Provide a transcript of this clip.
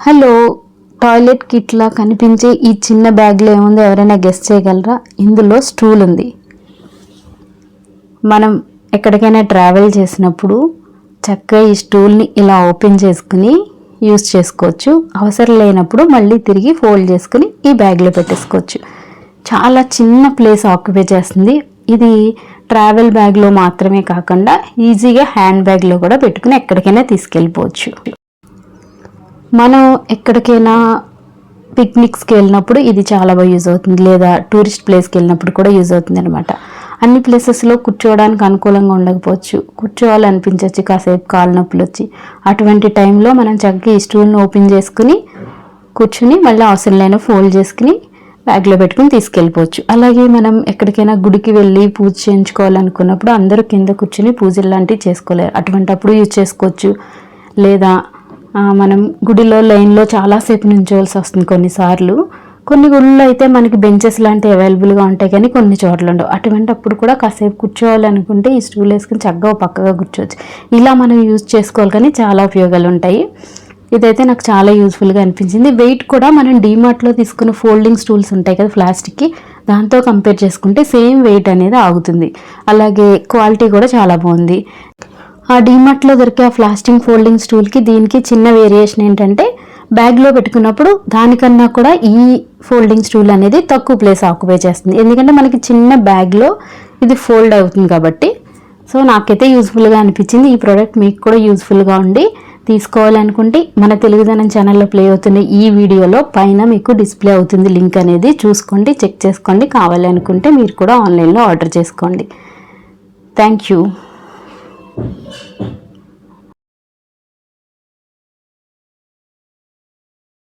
Hello, toilet కిట్లా కనిపించే ఈ చిన్న బ్యాగ్లో ఏముంది ఎవరైనా గెస్ చేయగలరా? ఇందులో స్టూల్ ఉంది. మనం ఎక్కడికైనా ట్రావెల్ చేసినప్పుడు చక్కగా ఈ స్టూల్ని ఇలా ఓపెన్ చేసుకుని యూస్ చేసుకోవచ్చు. అవసరం లేనప్పుడు మళ్ళీ తిరిగి ఫోల్డ్ చేసుకుని ఈ బ్యాగ్లో పెట్టేసుకోవచ్చు. చాలా చిన్న ప్లేస్ ఆక్యుపై చేస్తుంది. ఇది ట్రావెల్ బ్యాగ్లో మాత్రమే కాకుండా ఈజీగా హ్యాండ్ బ్యాగ్లో కూడా పెట్టుకుని ఎక్కడికైనా తీసుకెళ్ళిపోవచ్చు. మనం ఎక్కడికైనా పిక్నిక్స్కి వెళ్ళినప్పుడు ఇది చాలా బాగా యూజ్ అవుతుంది, లేదా టూరిస్ట్ ప్లేస్కి వెళ్ళినప్పుడు కూడా యూజ్ అవుతుంది అనమాట. అన్ని ప్లేసెస్లో కూర్చోవడానికి అనుకూలంగా ఉండకపోవచ్చు, కూర్చోవాలనిపించవచ్చు, కాసేపు కాళ్ళ నొప్పులు వచ్చి. అటువంటి టైంలో మనం చక్కగా ఈ స్టూల్ని ఓపెన్ చేసుకుని కూర్చుని మళ్ళీ అవసరం లేని ఫోల్డ్ చేసుకుని బ్యాగ్లో పెట్టుకుని తీసుకెళ్ళిపోవచ్చు. అలాగే మనం ఎక్కడికైనా గుడికి వెళ్ళి పూజ చేయించుకోవాలనుకున్నప్పుడు అందరూ కింద కూర్చుని పూజలు లాంటివి చేసుకోలేరు, అటువంటప్పుడు యూజ్ చేసుకోవచ్చు. లేదా మనం గుడిలో లైన్లో చాలాసేపు నుంచోవలసి వస్తుంది కొన్నిసార్లు. కొన్ని గుళ్ళు అయితే మనకి బెంచెస్ లాంటివి అవైలబుల్గా ఉంటాయి, కానీ కొన్ని చోట్ల ఉండవు. అటువంటి అప్పుడు కూడా కాసేపు కూర్చోవాలనుకుంటే ఈ స్టూల్ వేసుకుని చక్కగా పక్కగా కూర్చోవచ్చు. ఇలా మనం యూజ్ చేసుకోవాలి, కానీ చాలా ఉపయోగాలు ఉంటాయి. ఇదైతే నాకు చాలా యూజ్ఫుల్గా అనిపించింది. వెయిట్ కూడా మనం డీమార్ట్లో తీసుకున్న ఫోల్డింగ్ స్టూల్స్ ఉంటాయి కదా ప్లాస్టిక్కి, దాంతో కంపేర్ చేసుకుంటే సేమ్ వెయిట్ అనేది ఆగుతుంది. అలాగే క్వాలిటీ కూడా చాలా బాగుంది. ఆ డీమార్ట్లో దొరికే ఆ ప్లాస్టిక్ ఫోల్డింగ్ స్టూల్కి దీనికి చిన్న వేరియేషన్ ఏంటంటే బ్యాగ్లో పెట్టుకున్నప్పుడు దానికన్నా కూడా ఈ ఫోల్డింగ్ స్టూల్ అనేది తక్కువ ప్లేస్ ఆక్యుపై చేస్తుంది, ఎందుకంటే మనకి చిన్న బ్యాగ్లో ఇది ఫోల్డ్ అవుతుంది కాబట్టి. సో నాకైతే యూజ్ఫుల్గా అనిపించింది. ఈ ప్రోడక్ట్ మీకు కూడా యూజ్ఫుల్గా ఉండి తీసుకోవాలనుకుంటే మన తెలుగుదనం ఛానల్లో ప్లే అవుతున్న ఈ వీడియోలో పైన మీకు డిస్ప్లే అవుతుంది లింక్ అనేది, చూసుకోండి, చెక్ చేసుకోండి. కావాలి అనుకుంటే మీరు కూడా ఆన్లైన్లో ఆర్డర్ చేసుకోండి. Thank you.